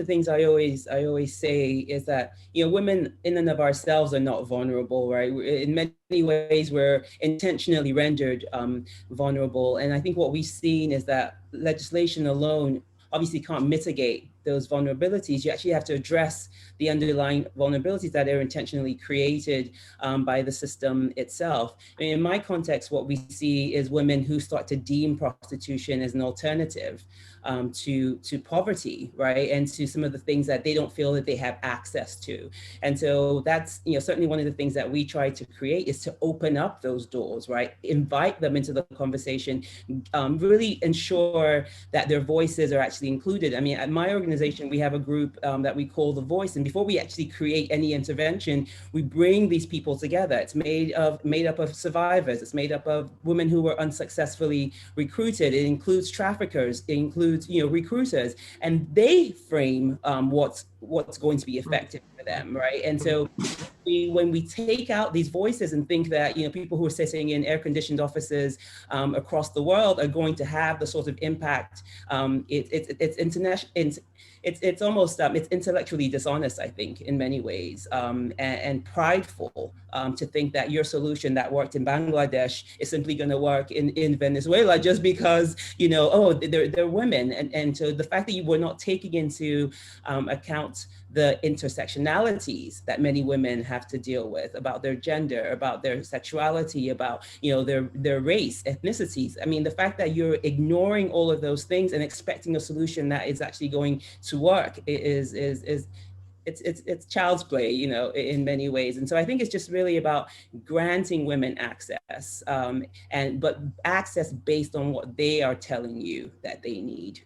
the things I always say is that, you know, women in and of ourselves are not vulnerable, right? In many ways, we're intentionally rendered vulnerable. And I think what we've seen is that legislation alone obviously can't mitigate those vulnerabilities. You actually have to address the underlying vulnerabilities that are intentionally created by the system itself. I mean, in my context, what we see is women who start to deem prostitution as an alternative to poverty, right, and to some of the things that they don't feel that they have access to. And so that's, you know, certainly one of the things that we try to create is to open up those doors, right, invite them into the conversation, really ensure that their voices are actually included. I mean, at my organization, we have a group that we call The Voice, and before we actually create any intervention, we bring these people together. It's made up of survivors. It's made up of women who were unsuccessfully recruited. It includes traffickers. It includes, you know, recruiters, and they frame what's going to be effective for them, right? And so when we take out these voices and think that, you know, people who are sitting in air-conditioned offices across the world are going to have the sort of impact, it's international. It's almost it's intellectually dishonest, I think, in many ways, and prideful to think that your solution that worked in Bangladesh is simply going to work in Venezuela just because, you know, oh, they're women. And so the fact that you were not taking into account the intersectionalities that many women have to deal with about their gender, about their sexuality, about, you know, their race, ethnicities. I mean, the fact that you're ignoring all of those things and expecting a solution that is actually going to work is it's child's play, you know, in many ways. And so I think it's just really about granting women access, but access based on what they are telling you that they need.